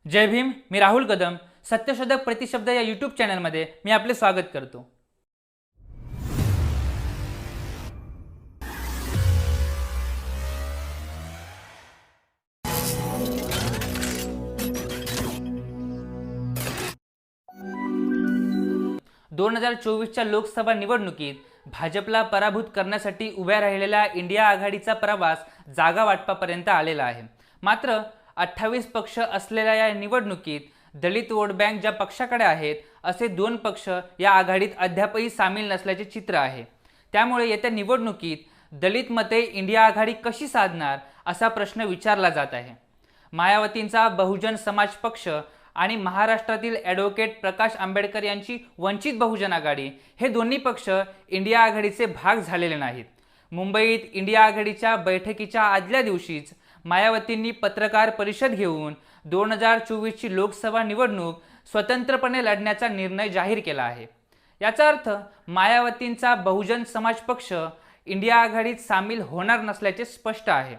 जय भीम. मी राहुल कदम. सत्यशोधक प्रतिशब्द या यूट्यूब चॅनलमध्ये मी आपले स्वागत करतो. दोन 2024च्या लोकसभा निवडणुकीत भाजपला पराभूत करण्यासाठी उभ्या राहिलेल्या इंडिया आघाडीचा प्रवास जागा वाटपापर्यंत आलेला आहे. मात्र 28 पक्ष असलेल्या या निवडणुकीत दलित वोट बँक ज्या पक्षाकडे आहेत असे दोन पक्ष या आघाडीत अद्यापही सामील नसल्याचे चित्र आहे. त्यामुळे येत्या निवडणुकीत दलित मते इंडिया आघाडी कशी साधणार असा प्रश्न विचारला जात आहे. मायावतींचा बहुजन समाज पक्ष आणि महाराष्ट्रातील ॲडव्होकेट प्रकाश आंबेडकर यांची वंचित बहुजन आघाडी हे दोन्ही पक्ष इंडिया आघाडीचे भाग झालेले नाहीत. मुंबईत इंडिया आघाडीच्या बैठकीच्या आदल्या दिवशीच मायावतींनी पत्रकार परिषद घेऊन 2024ची लोकसभा निवडणूक स्वतंत्रपणे लढण्याचा निर्णय जाहीर केला आहे. याचा अर्थ मायावतींचा बहुजन समाज पक्ष इंडिया आघाडीत सामील होणार नसल्याचे स्पष्ट आहे.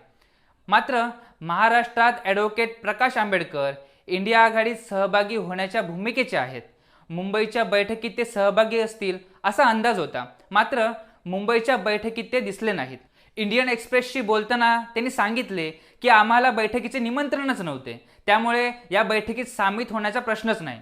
मात्र महाराष्ट्रात ॲडव्होकेट प्रकाश आंबेडकर इंडिया आघाडीत सहभागी होण्याच्या भूमिकेचे आहेत. मुंबईच्या बैठकीत ते सहभागी असतील असा अंदाज होता. मात्र मुंबईच्या बैठकीत ते दिसले नाहीत. इंडियन एक्सप्रेसशी बोलताना त्यांनी सांगितले की आम्हाला बैठकीचे निमंत्रणच नव्हते, त्यामुळे या बैठकीत सामील होण्याचा प्रश्नच नाही.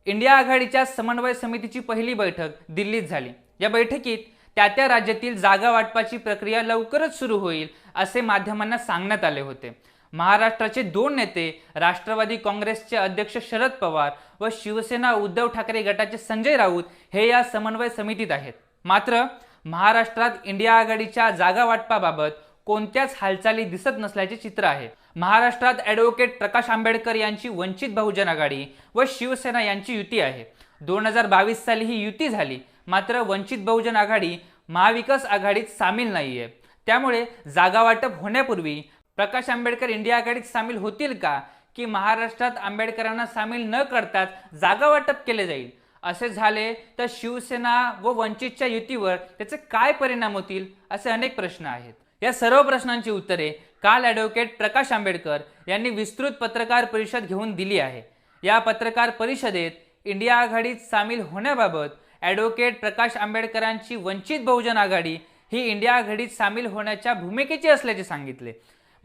इंडिया आघाडीच्या समन्वय समितीची पहिली बैठक दिल्लीत झाली. या बैठकीत त्या राज्यातील जागा वाटपाची प्रक्रिया लवकरच सुरू होईल असे माध्यमांना सांगण्यात आले होते. महाराष्ट्राचे दोन नेते राष्ट्रवादी काँग्रेसचे अध्यक्ष शरद पवार व शिवसेना उद्धव ठाकरे गटाचे संजय राऊत हे या समन्वय समितीत आहेत. मात्र महाराष्ट्रात इंडिया आघाडीच्या जागा वाटपाबाबत कोणत्याच हालचाली दिसत नसल्याचे चित्र आहे. महाराष्ट्रात ॲडव्होकेट प्रकाश आंबेडकर यांची वंचित बहुजन आघाडी व शिवसेना यांची युती आहे. 2022 साली ही युती झाली. मात्र वंचित बहुजन आघाडी महाविकास आघाडीत सामील नाहीये. त्यामुळे जागा वाटप होण्यापूर्वी प्रकाश आंबेडकर इंडिया आघाडीत सामील होतील का, की महाराष्ट्रात आंबेडकरांना सामील न करताच जागा वाटप केले जाईल? असे झाले तर शिवसेना व वंचितच्या युतीवर त्याचे काय परिणाम होतील असे अनेक प्रश्न आहेत. या सर्व प्रश्नांची उत्तरे काल ॲडव्होकेट प्रकाश आंबेडकर यांनी विस्तृत पत्रकार परिषद घेऊन दिली आहे. या पत्रकार परिषदेत इंडिया आघाडीत सामील होण्याबाबत ॲडव्होकेट प्रकाश आंबेडकरांची वंचित बहुजन आघाडी ही इंडिया आघाडीत सामील होण्याच्या भूमिकेची असल्याचे सांगितले.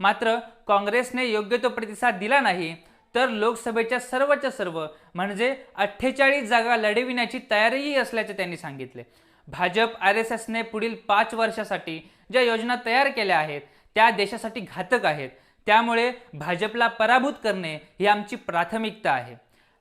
मात्र काँग्रेसने योग्य तो प्रतिसाद दिला नाही, तर लोकसभेच्या सर्वच्या सर्व म्हणजे 48 जागा लढविण्याची तयारीही असल्याचे त्यांनी सांगितले. भाजप RSSने पुढील 5 वर्षासाठी ज्या योजना तयार केल्या आहेत त्या देशासाठी घातक आहेत. त्यामुळे भाजपला पराभूत करणे ही आमची प्राथमिकता आहे.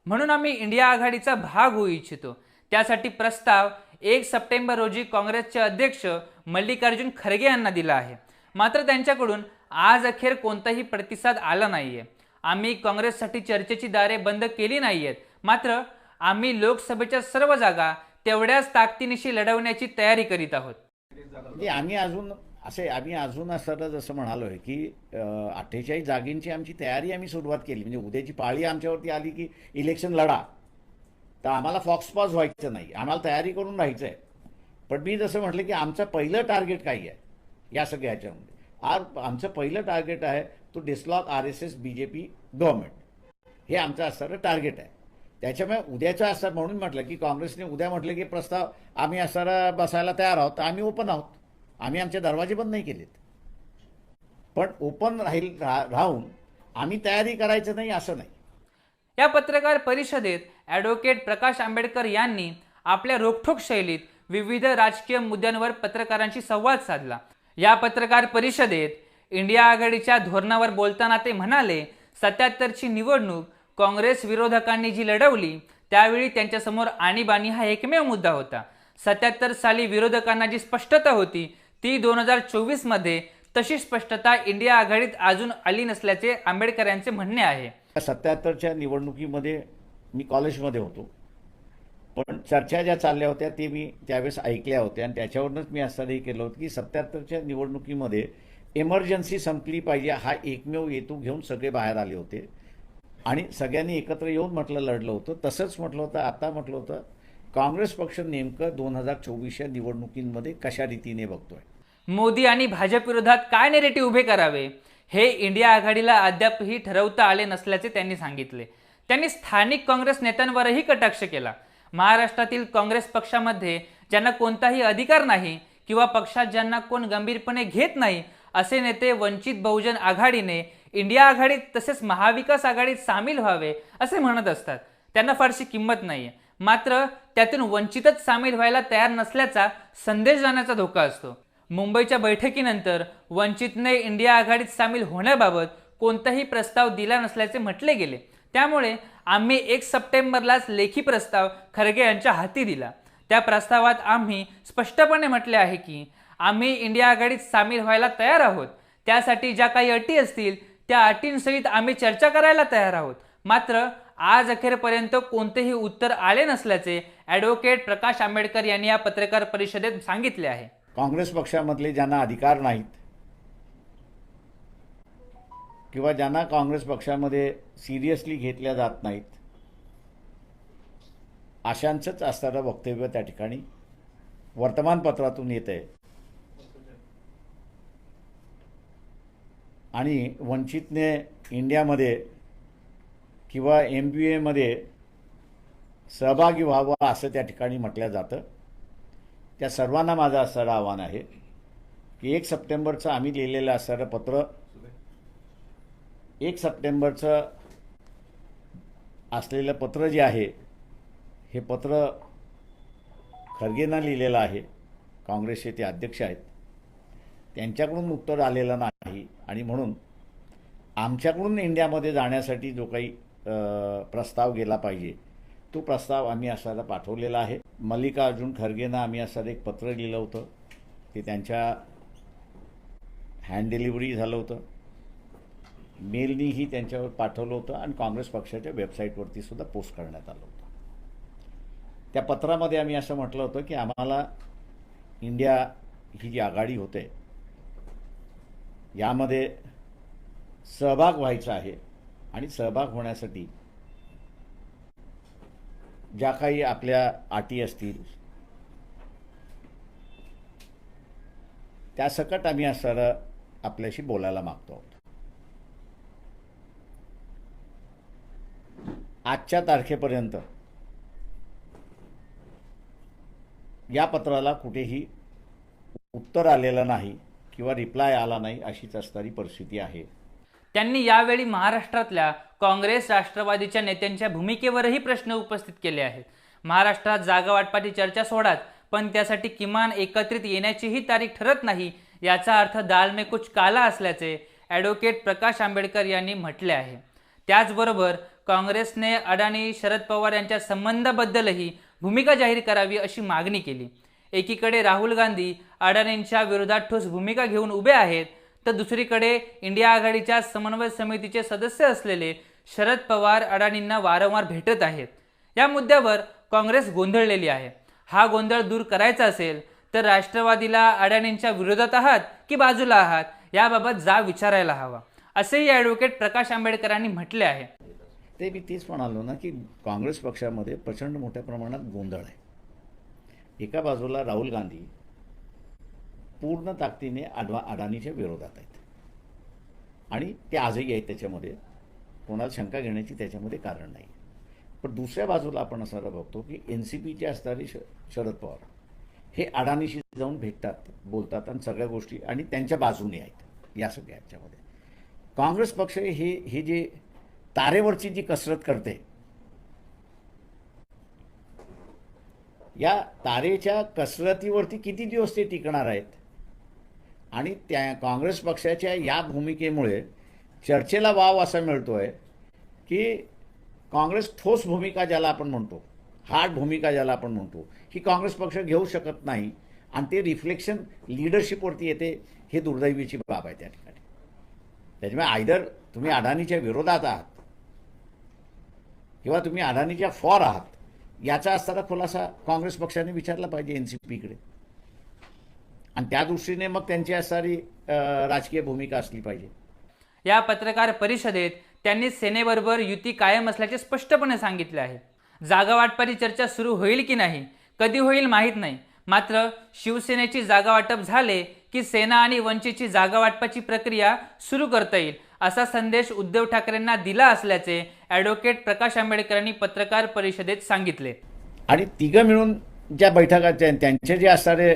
म्हणून आम्ही इंडिया आघाडीचा भाग होऊ इच्छितो. त्यासाठी प्रस्ताव 1 सप्टेंबर रोजी काँग्रेसचे अध्यक्ष मल्लिकार्जुन खरगे यांना दिला आहे. मात्र त्यांच्याकडून आज अखेर कोणताही प्रतिसाद आला नाहीये. आम्ही काँग्रेससाठी चर्चेची दारे बंद केली नाहीयेत. मात्र आम्ही लोकसभेच्या सर्व जागा तेवढ्याच ताकदीनिशी लढवण्याची तयारी करीत आहोत. आम्ही अजून असं जसं म्हणालोय की 48 जागींची आमची तयारी आम्ही सुरुवात केली. म्हणजे उद्याची पाळी आमच्यावरती आली की इलेक्शन लढा, तर आम्हाला फॉक्सपॉज व्हायचं नाही, आम्हाला तयारी करून राहायचं आहे. पण मी जसं म्हटलं की आमचं पहिलं टार्गेट काय आहे या सगळ्या ह्याच्यामध्ये, आमचं पहिलं टार्गेट आहे टू डिसलॉक RSS BJP गव्हर्नमेंट. हे आमचं असणारं टार्गेट आहे. त्याच्यामुळे उद्याचं असं म्हणून म्हटलं की काँग्रेसने उद्या म्हटलं की प्रस्ताव आम्ही असणारा बसायला तयार आहोत, आम्ही ओपन आहोत. आम्ही आमचे दरवाजे बंद नाही केलेत, पण ओपन राहून आम्ही तयारी करायचं नाही असं नाही. या पत्रकार परिषदेत ॲडव्होकेट प्रकाश आंबेडकर यांनी आपल्या रोखठोक शैलीत विविध राजकीय मुद्द्यांवर पत्रकारांशी संवाद साधला. या पत्रकार परिषदेत इंडिया आघाडीच्या धोरणावर बोलताना ते म्हणाले, 77ची निवडणूक काँग्रेस विरोधकांनी जी लढवली त्यावेळी त्यांच्यासमोर आणीबाणी हा एकमेव मुद्दा होता. 77 साली विरोधकांना जी स्पष्टता होती ती 2024मध्ये तशी स्पष्टता इंडिया आघाडीत अजून आली नसल्याचे आंबेडकर यांचे म्हणणे आहे. 77च्या निवडणुकीमध्ये मी कॉलेजमध्ये होतो, पण चर्चा ज्या चालल्या होत्या ते मी त्यावेळेस ऐकल्या होत्या आणि त्याच्यावरूनच मी असं हे केलं होतं की 77च्या निवडणुकीमध्ये इमर्जन्सी संपली पाहिजे हा एकमेव हेतू घेऊन सगळे बाहेर आले होते आणि सगळ्यांनी एकत्र येऊन म्हटलं लढलं होतं. तसंच म्हटलं होतं, आता म्हटलं होतं काँग्रेस पक्ष नेमकं 2024च्या निवडणुकींमध्ये कशा रीतीने बघतोय. मोदी आणि भाजप विरोधात काय नेरेटिव्ह उभे करावे हे इंडिया आघाडीला अद्यापही ठरवता आले नसल्याचे त्यांनी सांगितले. त्यांनी स्थानिक काँग्रेस नेत्यांवरही कटाक्ष केला. महाराष्ट्रातील काँग्रेस पक्षामध्ये ज्यांना कोणताही अधिकार नाही किंवा पक्षात ज्यांना कोण गंभीरपणे घेत नाही असे नेते वंचित बहुजन आघाडीने इंडिया आघाडीत तसेच महाविकास आघाडीत सामील व्हावे असे म्हणत असतात. त्यांना फारशी किंमत नाहीये. मात्र त्यातून वंचितच सामील व्हायला तयार नसल्याचा संदेश जाण्याचा धोका असतो. मुंबईच्या बैठकीनंतर वंचितने इंडिया आघाडीत सामील होण्याबाबत कोणताही प्रस्ताव दिला नसल्याचे म्हटले गेले. त्यामुळे आम्ही 1 सप्टेंबरलाच लेखी प्रस्ताव खरगे यांच्या हाती दिला. त्या प्रस्तावात आम्ही स्पष्टपणे म्हटले आहे की आम्ही इंडिया आघाडीत सामील व्हायला तयार आहोत. त्यासाठी ज्या काही अटी असतील त्या अटींसहित आम्ही चर्चा करायला तयार आहोत. मात्र आज अखेरपर्यंत कोणतेही उत्तर आले नसल्याचे ॲडव्होकेट प्रकाश आंबेडकर यांनी या पत्रकार परिषदेत सांगितले आहे. काँग्रेस पक्षामधले ज्यांना अधिकार नाहीत किंवा ज्यांना काँग्रेस पक्षामध्ये सिरियसली घेतल्या जात नाहीत अशांचंच असणारं वक्तव्य त्या ठिकाणी वर्तमानपत्रातून येत आहे. आणि वंचितने इंडियामध्ये किंवा MBAमध्ये सहभागी व्हावं असं त्या ठिकाणी म्हटलं जातं. त्या सर्वांना माझं असणारं आव्हान आहे की 1 सप्टेंबरचं आम्ही लिहिलेलं असणारं पत्र 1 सप्टेंबरचं असलेलं पत्र जे आहे हे पत्र खरगेंना लिहिलेलं आहे. काँग्रेसचे ते अध्यक्ष आहेत. त्यांच्याकडून उत्तर आलेलं नाही आणि म्हणून आमच्याकडून इंडियामध्ये जाण्यासाठी जो काही प्रस्ताव गेला पाहिजे तो प्रस्ताव आम्ही असायला पाठवलेला आहे. मल्लिकार्जुन खरगेंना आम्ही असं एक पत्र लिहिलं होतं. ते त्यांच्या हँड डिलिव्हरी झालं होतं. मेलनीही त्यांच्यावर पाठवलं होतं आणि काँग्रेस पक्षाच्या वेबसाईटवरती सुद्धा पोस्ट करण्यात आलं होतं. त्या पत्रामध्ये आम्ही असं म्हटलं होतं की आम्हाला इंडिया ही जी आघाडी होते यामध्ये सहभाग व्हायचा आहे आणि सहभाग होण्यासाठी ज्या काही आपल्या अटी असतील त्या सकट आम्ही असं आपल्याशी बोलायला मागतो आहोत. आजच्या तारखेपर्यंत या पत्राला कुठेही उत्तर आलेलं नाही किंवा रिप्लाय आला नाही अशीच असणारी परिस्थिती आहे. त्यांनी यावेळी महाराष्ट्रातल्या काँग्रेस राष्ट्रवादीच्या नेत्यांच्या भूमिकेवरही प्रश्न उपस्थित केले आहेत. महाराष्ट्रात जागा वाटपाची चर्चा सोडाच, पण त्यासाठी किमान एकत्रित येण्याचीही तारीख ठरत नाही याचा अर्थ दाल में कुछ काला असल्याचे ॲडव्होकेट प्रकाश आंबेडकर यांनी म्हटले आहे. त्याचबरोबर काँग्रेसने अडाणी शरद पवार यांच्या संबंधाबद्दलही भूमिका जाहीर करावी अशी मागणी केली. एकीकडे राहुल गांधी अडाणींच्या विरोधात ठोस भूमिका घेऊन उभे आहेत तर दुसरीकडे इंडिया आघाडीच्या समन्वय समितीचे सदस्य असलेले शरद पवार अडाणींना वारंवार भेटत आहेत. या मुद्द्यावर काँग्रेस गोंधळलेली आहे. हा गोंधळ दूर करायचा असेल तर राष्ट्रवादीला अडाणींच्या विरोधात आहात की बाजूला आहात याबाबत जाब विचारायला हवा असेही ॲडव्होकेट प्रकाश आंबेडकरांनी म्हटले आहे. ते मी तेच म्हणालो ना की काँग्रेस पक्षामध्ये प्रचंड मोठ्या प्रमाणात गोंधळ आहे. एका बाजूला राहुल गांधी पूर्ण ताकदीने अडाणीच्या विरोधात आहेत आणि ते आजही आहेत. त्याच्यामध्ये कोणाला शंका घेण्याची त्याच्यामध्ये कारण नाही. पण दुसऱ्या बाजूला आपण असं बघतो की NCPचे असणारे शरद पवार हे अडाणीशी जाऊन भेटतात, बोलतात आणि सगळ्या गोष्टी आणि त्यांच्या बाजूने आहेत. या सगळ्या ह्याच्यामध्ये काँग्रेस पक्ष हे जे तारेवरची जी कसरत करते या तारेच्या कसरतीवरती किती दिवस ते टिकणार आहेत आणि त्या काँग्रेस पक्षाच्या या भूमिकेमुळे चर्चेला वाव असा मिळतोय की काँग्रेस ठोस भूमिका ज्याला आपण म्हणतो, हार्ड भूमिका ज्याला आपण म्हणतो, ही काँग्रेस पक्ष घेऊ शकत नाही आणि ते रिफ्लेक्शन लिडरशिपवरती येते. हे दुर्दैवीची बाब आहे त्या ठिकाणी. त्याच्यामुळे आयदर तुम्ही अडाणीच्या विरोधात आहात किंवा तुम्ही अडाणीच्या फॉर आहात याचा असणारा खुलासा काँग्रेस पक्षाने विचारला पाहिजे NCPकडे आणि त्या दृष्टीने मग त्यांची असणारी राजकीय भूमिका असली पाहिजे. या पत्रकार परिषदेत त्यांनी सेनेबरोबर युती कायम असल्याचे स्पष्टपणे सांगितले आहे. जागा वाटपाची चर्चा सुरू होईल की नाही, कधी होईल माहीत नाही. मात्र शिवसेनेची जागा वाटप झाले की सेना आणि वंचितची जागा वाटपाची प्रक्रिया सुरू करता येईल असा संदेश उद्धव ठाकरेंना दिला असल्याचे ॲडव्होकेट प्रकाश आंबेडकरांनी पत्रकार परिषदेत सांगितले. आणि तिघं मिळून ज्या बैठका त्यांचे जे असणारे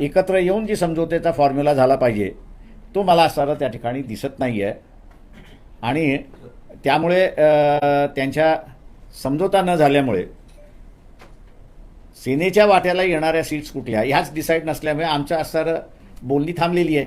एकत्र येऊन जी समझोत्याचा फॉर्म्युला झाला पाहिजे तो मला असणारा त्या ठिकाणी दिसत नाही आहे. आणि त्यामुळे त्यांच्या समझोता न झाल्यामुळे सेनेच्या वाट्याला येणाऱ्या सीट्स कुठल्या ह्याच डिसाईड नसल्यामुळे आमच्या असणारं बोलणी थांबलेली आहे.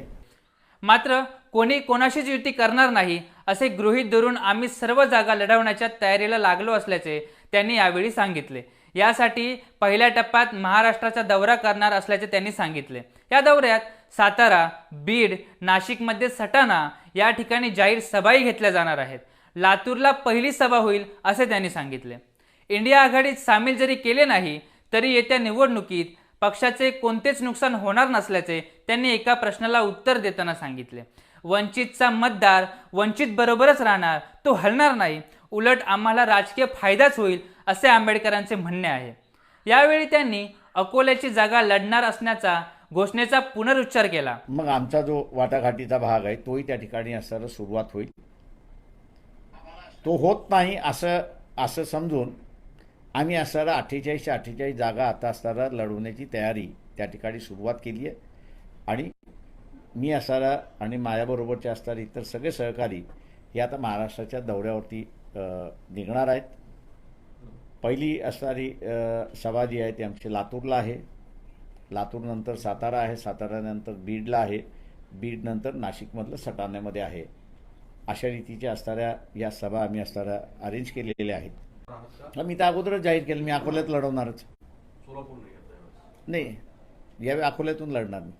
मात्र कोणी कोणाशीच युती करणार नाही असे गृहीत धरून आम्ही सर्व जागा लढवण्याच्या तयारीला लागलो असल्याचे त्यांनी यावेळी सांगितले. यासाठी पहिल्या टप्प्यात महाराष्ट्राचा दौरा करणार असल्याचे त्यांनी सांगितले. या दौऱ्यात सातारा, बीड, नाशिकमध्ये सटाणा या ठिकाणी जाहीर सभाही घेतल्या जाणार आहेत. लातूरला पहिली सभा होईल असे त्यांनी सांगितले. इंडिया आघाडीत सामील जरी केले नाही तरी येत्या निवडणुकीत पक्षाचे कोणतेच नुकसान होणार नसल्याचे त्यांनी एका प्रश्नाला उत्तर देताना सांगितले. वंचितचा मतदार वंचित बरोबरच राहणार, तो हलणार नाही, उलट आम्हाला राजकीय फायदाच होईल असे आंबेडकरांचे म्हणणे आहे. यावेळी त्यांनी अकोल्याची जागा लढणार असण्याचा घोषणेचा पुनरुच्चार केला. मग आमचा जो वाटाघाटीचा भाग आहे तोही त्या ठिकाणी असणारा सुरुवात होईल. तो होत नाही असं समजून आम्ही असणारा 48 जागा आता असणारा लढवण्याची तयारी त्या ठिकाणी सुरुवात केली आहे. आणि मी असणारा आणि माझ्याबरोबरचे असणारे इतर सगळे सहकारी हे आता महाराष्ट्राच्या दौऱ्यावरती निघणार आहेत. पहिली असणारी सभा जी आहे ती आमची लातूरला आहे, लातूरनंतर सातारा आहे, साताऱ्यानंतर बीडला आहे, बीडनंतर नाशिकमधलं सटाण्यामध्ये आहे. अशा रीतीच्या असणाऱ्या या सभा आम्ही असणाऱ्या अरेंज केलेल्या आहेत. मी तर अगोदरच जाहीर केलं मी अकोल्यात लढवणारच नाही, यावेळी अकोल्यातून लढणार नाही.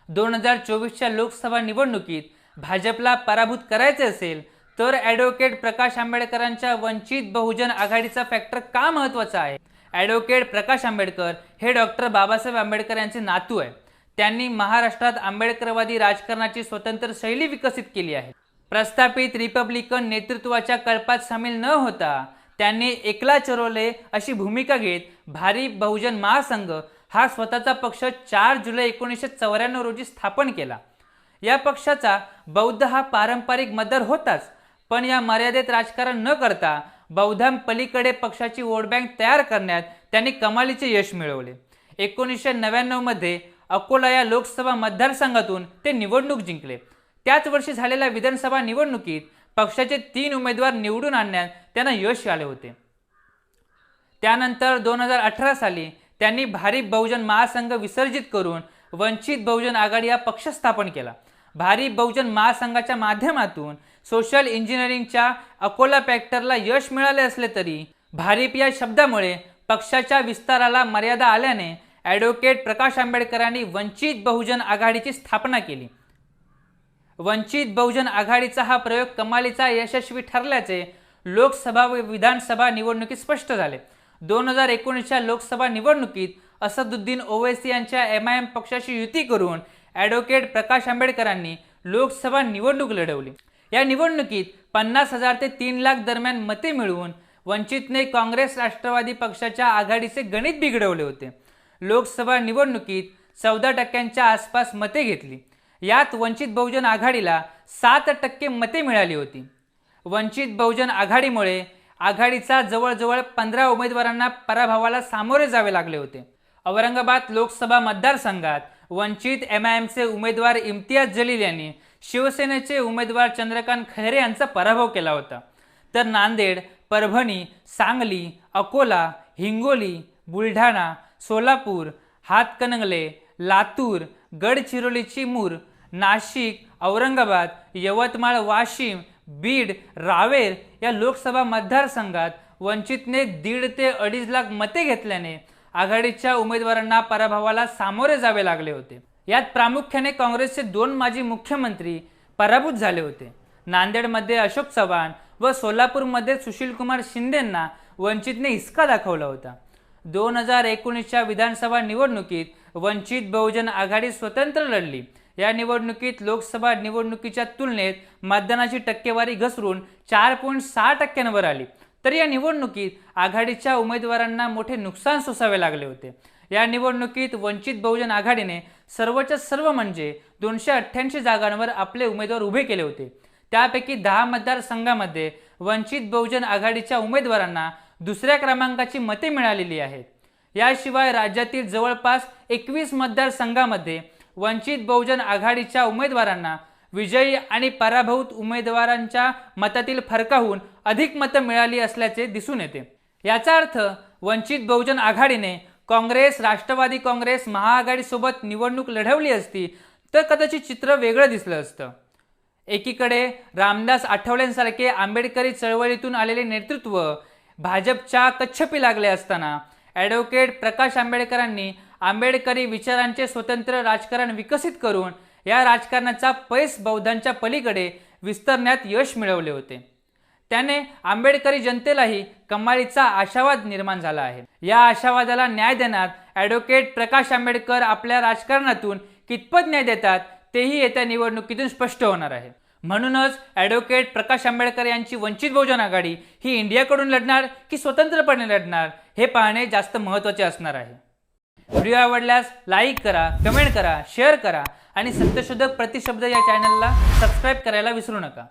2024च्या लोकसभा निवडणुकीत भाजपला पराभूत करायचे असेल तर ॲडव्होकेट प्रकाश आंबेडकरांच्या वंचित बहुजन आघाडीचा फॅक्टर का महत्त्वाचा आहे? ॲडव्होकेट प्रकाश आंबेडकर हे डॉक्टर बाबासाहेब आंबेडकर यांचे नातू आहे. त्यांनी महाराष्ट्रात आंबेडकरवादी राजकारणाची स्वतंत्र शैली विकसित केली आहे. प्रस्थापित रिपब्लिकन नेतृत्वाच्या कळपात सामील न होता त्यांनी एकला चरवले अशी भूमिका घेत भारी बहुजन महासंघ हा स्वतःचा पक्ष 4 जुलै 1994 रोजी स्थापन केला. या पक्षाचा बौद्ध हा पारंपरिक मतदार होताच, पण या मर्यादेत राजकारण न करता बौद्धांपलीकडे पक्षाची वोट बँक तयार करण्यात त्यांनी कमालीचे यश मिळवले. 1999 मध्ये अकोला या लोकसभा मतदारसंघातून ते निवडणूक जिंकले. त्याच वर्षी झालेल्या विधानसभा निवडणुकीत पक्षाचे 3 उमेदवार निवडून आणण्यात त्यांना यश आले होते. त्यानंतर 2018 साली त्यांनी भारी बहुजन महासंघ विसर्जित करून वंचित बहुजन आघाडी हा पक्ष स्थापन केला. भारी बहुजन महासंघाच्या माध्यमातून सोशल इंजिनिअरिंगच्या अकोला फॅक्टरला यश मिळाले असले तरी भारीप या शब्दामुळे पक्षाच्या विस्ताराला मर्यादा आल्याने ॲडव्होकेट प्रकाश आंबेडकरांनी वंचित बहुजन आघाडीची स्थापना केली. वंचित बहुजन आघाडीचा हा प्रयोग कमालीचा यशस्वी ठरल्याचे लोकसभा व विधानसभा निवडणुकीत स्पष्ट झाले. 2019च्या लोकसभा निवडणुकीत असदुद्दीन ओवैसी यांच्या MIM पक्षाशी युती करून ॲडव्होकेट प्रकाश आंबेडकरांनी लोकसभा निवडणूक लढवली. या निवडणुकीत 50,000 ते 3 लाख दरम्यान मते मिळवून वंचितने काँग्रेस राष्ट्रवादी पक्षाच्या आघाडीचे गणित बिघडवले होते. लोकसभा निवडणुकीत 14% आसपास मते घेतली. यात वंचित बहुजन आघाडीला 7% मते मिळाली होती. वंचित बहुजन आघाडीमुळे आघाडीचा जवळजवळ 15 उमेदवारांना पराभवाला सामोरे जावे लागले होते. औरंगाबाद लोकसभा मतदारसंघात वंचित MIMचे उमेदवार इम्तियाज जलील यांनी शिवसेनेचे उमेदवार चंद्रकांत खैरे यांचा पराभव केला होता. तर नांदेड, परभणी, सांगली, अकोला, हिंगोली, बुलढाणा, सोलापूर, हातकणंगले, लातूर, गडचिरोली, चिमूर, नाशिक, औरंगाबाद, यवतमाळ, वाशिम, बीड, रावेर या लोकसभा मतदारसंघात वंचितने 1.5 ते 2.5 लाख मते घेतल्याने आघाडीच्या उमेदवारांना पराभवाला सामोरे जावे लागले होते. यात प्रामुख्याने काँग्रेसचे 2 माजी मुख्यमंत्री पराभूत झाले होते. नांदेडमध्ये अशोक चव्हाण व सोलापूरमध्ये सुशीलकुमार शिंदेंना वंचितने हिसका दाखवला होता. 2019च्या विधानसभा निवडणुकीत वंचित बहुजन आघाडी स्वतंत्र लढली. या निवडणुकीत लोकसभा निवडणुकीच्या तुलनेत मतदानाची टक्केवारी घसरून 4.6% आली. तर या निवडणुकीत आघाडीच्या उमेदवारांना मोठे नुकसान सोसावे लागले होते. या निवडणुकीत वंचित बहुजन आघाडीने सर्वच्या सर्व म्हणजे 288 जागांवर आपले उमेदवार उभे केले होते. त्यापैकी 10 मतदारसंघामध्ये वंचित बहुजन आघाडीच्या उमेदवारांना दुसऱ्या क्रमांकाची मते मिळालेली आहेत. याशिवाय राज्यातील जवळपास 21 मतदारसंघामध्ये वंचित बहुजन आघाडीच्या उमेदवारांना विजयी आणि पराभूत उमेदवारांच्या मतातील फरकाहून अधिक मतं मिळाली असल्याचे दिसून येते. याचा अर्थ वंचित बहुजन आघाडीने काँग्रेस, राष्ट्रवादी काँग्रेस, महाआघाडीसोबत निवडणूक लढवली असती तर कदाचित चित्र वेगळं दिसलं असतं. एकीकडे रामदास आठवलेंसारखे आंबेडकरी चळवळीतून आलेले नेतृत्व भाजपच्या कच्छपी लागले असताना ॲडव्होकेट प्रकाश आंबेडकरांनी आंबेडकरी विचारांचे स्वतंत्र राजकारण विकसित करून या राजकारणाचा पैस बौद्धांच्या पलीकडे विस्तारण्यात यश मिळवले होते. त्याने आंबेडकरी जनतेलाही कमालीचा आशावाद निर्माण झाला आहे. या आशावादाला न्याय देण्यात ॲडव्होकेट प्रकाश आंबेडकर आपल्या राजकारणातून कितपत न्याय देतात तेही येत्या निवडणुकीतून स्पष्ट होणार आहे. म्हणूनच ॲडव्होकेट प्रकाश आंबेडकर यांची वंचित बहुजन आघाडी ही इंडियाकडून लढणार की स्वतंत्रपणे लढणार हे पाहणे जास्त महत्त्वाचे असणार आहे. व्हिडिओ आवडल्यास लाईक करा, कमेंट करा, शेअर करा आणि सत्यशोधक प्रतिशब्द या चॅनलला सबस्क्राईब करायला विसरू नका.